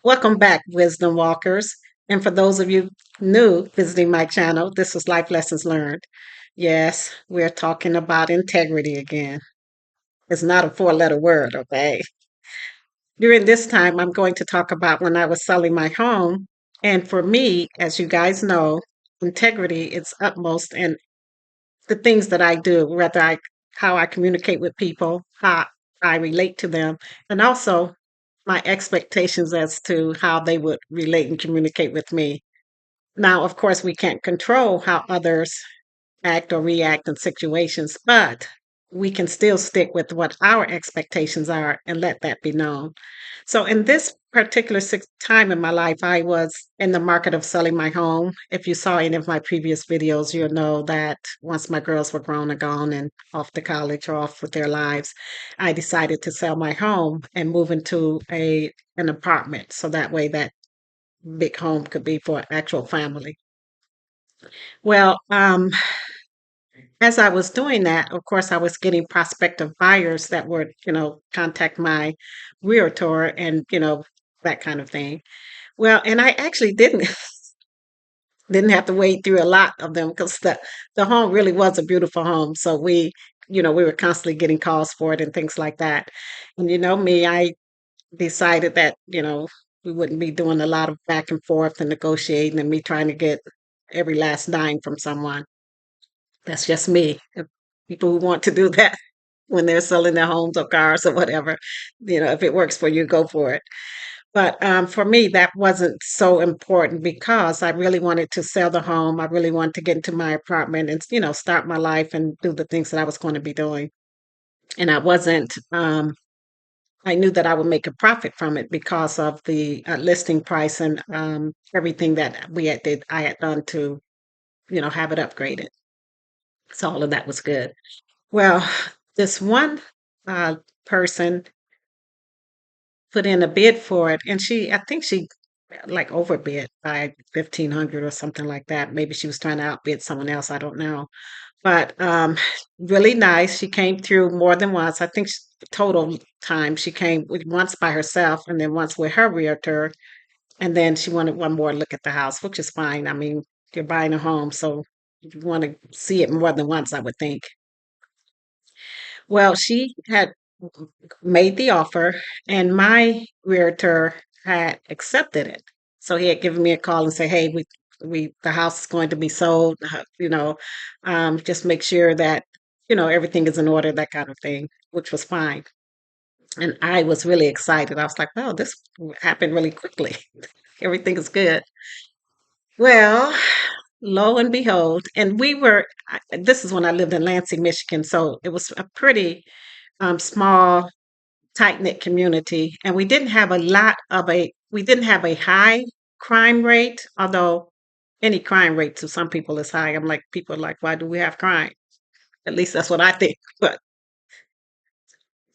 Welcome back, Wisdom Walkers. And for those of you new visiting my channel, this is Life Lessons Learned. Yes, we're talking about integrity again. It's not a four-letter word, okay? During this time, I'm going to talk about when I was selling my home. And for me, as you guys know, integrity is utmost in the things that I do, whether how I communicate with people, how I relate to them, and also my expectations as to how they would relate and communicate with me. Now, of course, we can't control how others act or react in situations, but we can still stick with what our expectations are and let that be known. So, in this particular time in my life, I was in the market of selling my home. If you saw any of my previous videos, you'll know that once my girls were grown and gone and off to college or off with their lives, I decided to sell my home and move into a an apartment. So that way that big home could be for actual family. Well, as I was doing that, of course, I was getting prospective buyers that would, contact my realtor and, that kind of thing. Well, and I actually didn't didn't have to wade through a lot of them because the home really was a beautiful home. So we were constantly getting calls for it and things like that. And you know me, I decided that, we wouldn't be doing a lot of back and forth and negotiating and me trying to get every last dime from someone. That's just me. If people who want to do that when they're selling their homes or cars or whatever, if it works for you, go for it. But for me, that wasn't so important because I really wanted to sell the home. I really wanted to get into my apartment and, start my life and do the things that I was going to be doing. And I wasn't, I knew that I would make a profit from it because of the listing price and everything that I had done to, have it upgraded. So all of that was good. Well, this one uh, person put in a bid for it, and I think she like overbid by 1,500 or something like that. Maybe she was trying to outbid someone else. I don't know. But really nice. She came through more than once. I think total time she came once by herself, and then once with her realtor, and then she wanted one more look at the house, which is fine. I mean, you're buying a home, so you want to see it more than once, I would think. Well, she had made the offer, and my realtor had accepted it. So he had given me a call and say, "Hey, we the house is going to be sold. Just make sure that everything is in order, that kind of thing," which was fine. And I was really excited. I was like, "Wow, this happened really quickly. Everything is good." Well, lo and behold, and this is when I lived in Lansing, Michigan, so it was a pretty small tight knit community, and we didn't have a high crime rate, although any crime rate to some people is high. I'm like, people are like, why do we have crime? At least that's what I think. But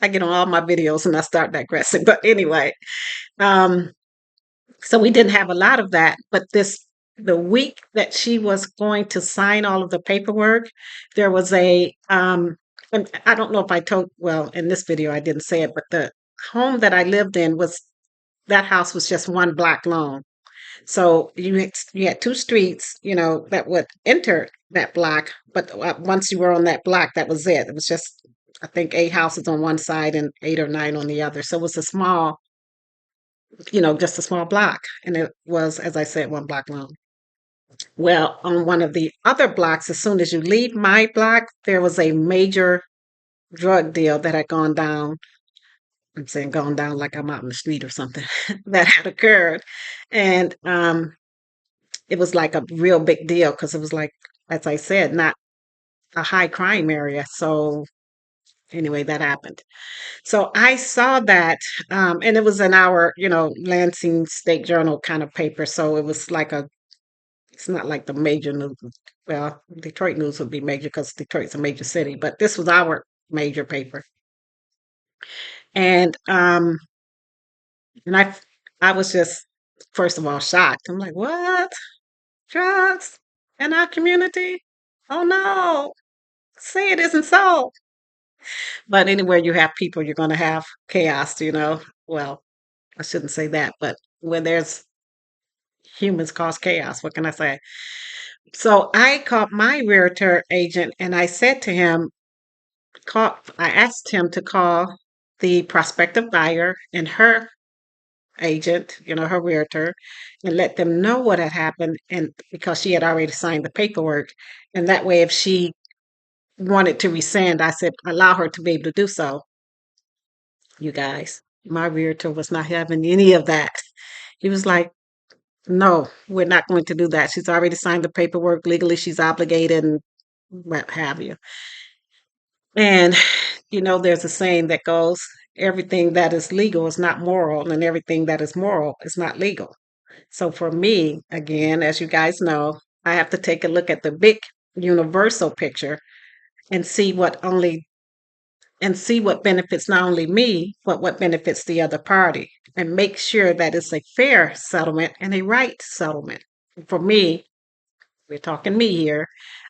I get on all my videos and I start digressing. But anyway, um, so we didn't have a lot of that. But the week that she was going to sign all of the paperwork, there was and I don't know if I told, well, in this video I didn't say it, but the home that I lived in that house was just one block long. So you had two streets, that would enter that block, but once you were on that block, that was it. It was just, I think, eight houses on one side and eight or nine on the other. So it was just a small block, and it was, as I said, one block long. Well, on one of the other blocks, as soon as you leave my block, there was a major drug deal that had gone down. I'm saying gone down like I'm out in the street or something that had occurred. And it was like a real big deal because it was like, as I said, not a high crime area. So anyway, that happened. So I saw that, and it was in our, Lansing State Journal kind of paper. So it was like it's not like the major news. Well, Detroit news would be major because Detroit's a major city, but this was our major paper. And and I was just first of all shocked. I'm like, what? Drugs in our community? Oh no. Say it isn't so. But anywhere you have people, you're going to have chaos, Well, I shouldn't say that, but when there's humans cause chaos, what can I say? So I called my realtor agent and I said to him, I asked him to call the prospective buyer and her agent, her realtor, and let them know what had happened. And because she had already signed the paperwork. And that way, if she wanted to rescind, I said, allow her to be able to do so. You guys, my realtor was not having any of that. He was like, no, we're not going to do that. She's already signed the paperwork. Legally, she's obligated and what have you. And, there's a saying that goes, everything that is legal is not moral, and everything that is moral is not legal. So for me, again, as you guys know, I have to take a look at the big universal picture and see what benefits not only me, but what benefits the other party, and make sure that it's a fair settlement and a right settlement. For me, we're talking me here,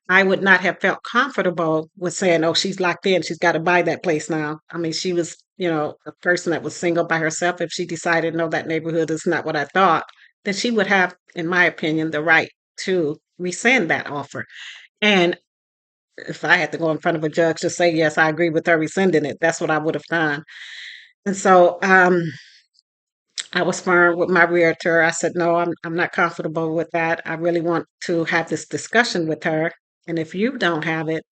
I would not have felt comfortable with saying, oh, she's locked in. She's got to buy that place now. I mean, she was, a person that was single by herself. If she decided, no, that neighborhood is not what I thought, then she would have, in my opinion, the right to rescind that offer. And if I had to go in front of a judge to say, yes, I agree with her rescinding it, that's what I would have done. And so I was firm with my realtor. I said, no, I'm not comfortable with that. I really want to have this discussion with her. And if you don't have it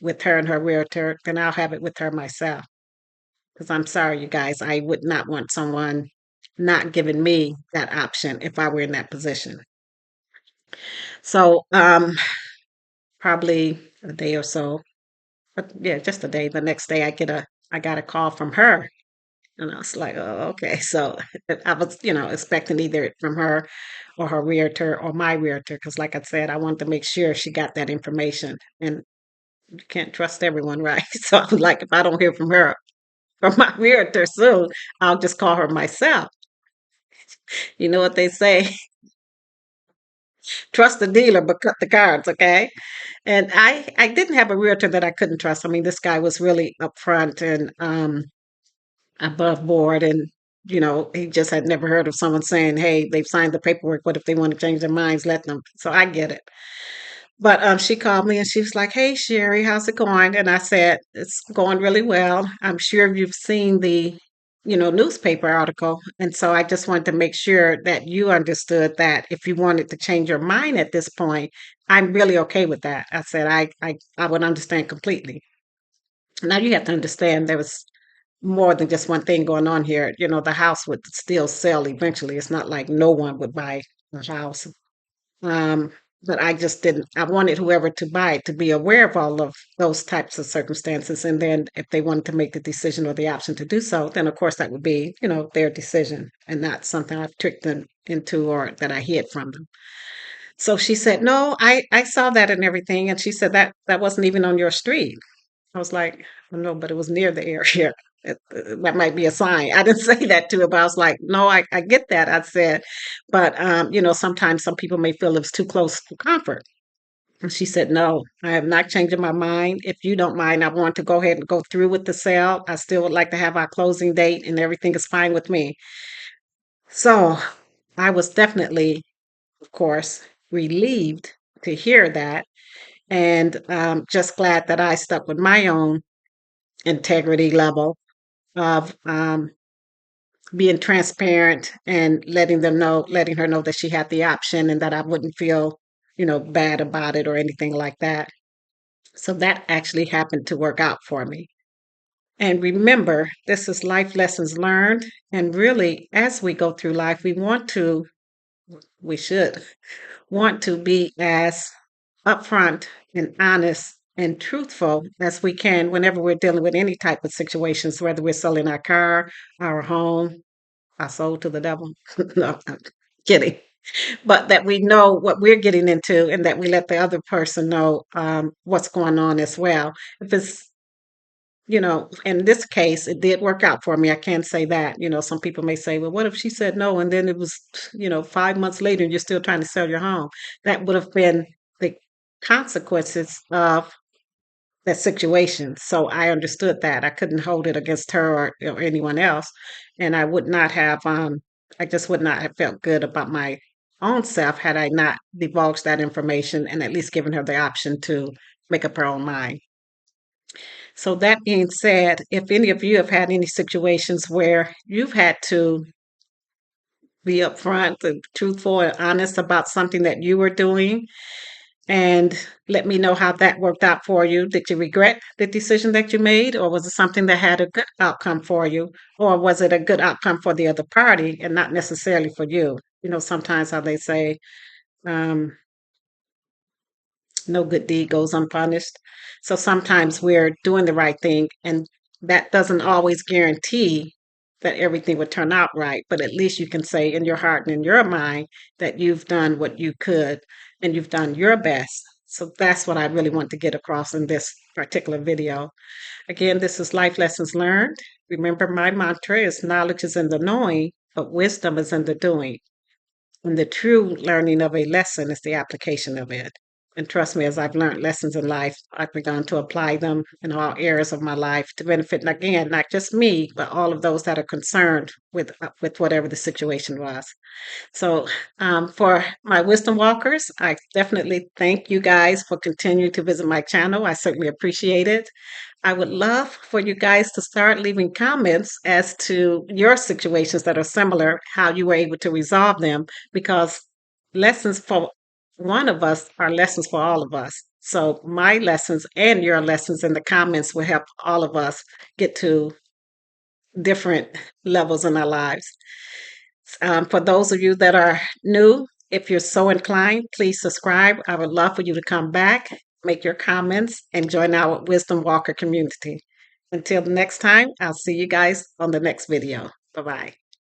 with her and her realtor, then I'll have it with her myself. Because I'm sorry, you guys, I would not want someone not giving me that option if I were in that position. So probably a day or so, but yeah, just a day. The next day I got a call from her. And I was like, oh, okay. So I was, expecting either from her or her realtor or my realtor. Because, like I said, I wanted to make sure she got that information. And you can't trust everyone, right? So I was like, if I don't hear from her or my realtor soon, I'll just call her myself. You know what they say? Trust the dealer, but cut the cards, okay? And I didn't have a realtor that I couldn't trust. I mean, this guy was really upfront and above board, and he just had never heard of someone saying, hey, they've signed the paperwork, what if they want to change their minds, let them. So I get it. But she called me and she was like, hey, Sherry, how's it going? And I said, it's going really well. I'm sure you've seen the newspaper article, and so I just wanted to make sure that you understood that if you wanted to change your mind at this point, I'm really okay with that. I said I would understand completely. Now you have to understand there was more than just one thing going on here. The house would still sell eventually. It's not like no one would buy a house. Um, but I just didn't. I wanted whoever to buy it to be aware of all of those types of circumstances. And then if they wanted to make the decision or the option to do so, then of course that would be, their decision and not something I've tricked them into or that I hid from them. So she said, no, I saw that and everything. And she said that wasn't even on your street. I was like, "Oh, no, but it was near the area. That might be a sign." I didn't say that to her, but I was like, no, I get that. I said, but, sometimes some people may feel it's too close to comfort. And she said, no, I have not changed my mind. If you don't mind, I want to go ahead and go through with the sale. I still would like to have our closing date and everything is fine with me. So I was definitely, of course, relieved to hear that and just glad that I stuck with my own integrity level of being transparent and letting her know that she had the option and that I wouldn't feel, bad about it or anything like that. So that actually happened to work out for me. And remember, this is life lessons learned. And really, as we go through life, we should want to be as upfront and honest and truthful as we can whenever we're dealing with any type of situations, whether we're selling our car, our home, our soul to the devil. No, I'm kidding. But that we know what we're getting into and that we let the other person know what's going on as well. If it's, in this case, it did work out for me. I can say that. Some people may say, well, what if she said no and then it was, 5 months later and you're still trying to sell your home? That would have been the consequences of that situation. So I understood that. I couldn't hold it against her or anyone else. And I would not have, I just would not have felt good about my own self had I not divulged that information and at least given her the option to make up her own mind. So that being said, if any of you have had any situations where you've had to be upfront and truthful and honest about something that you were doing, and let me know how that worked out for you. Did you regret the decision that you made, or was it something that had a good outcome for you, or was it a good outcome for the other party and not necessarily for you? You know, sometimes how they say, um, no good deed goes unpunished. So sometimes we're doing the right thing, and that doesn't always guarantee that everything would turn out right. But at least you can say in your heart and in your mind that you've done what you could and you've done your best. So that's what I really want to get across in this particular video. Again, this is Life Lessons Learned. Remember, my mantra is knowledge is in the knowing, but wisdom is in the doing. And the true learning of a lesson is the application of it. And trust me, as I've learned lessons in life, I've begun to apply them in all areas of my life to benefit, again, not just me, but all of those that are concerned with whatever the situation was. So, for my wisdom walkers, I definitely thank you guys for continuing to visit my channel. I certainly appreciate it. I would love for you guys to start leaving comments as to your situations that are similar, how you were able to resolve them, because lessons for one of us are lessons for all of us. So, my lessons and your lessons in the comments will help all of us get to different levels in our lives. For those of you that are new, if you're so inclined, please subscribe. I would love for you to come back, make your comments, and join our Wisdom Walker community. Until the next time, I'll see you guys on the next video. Bye bye.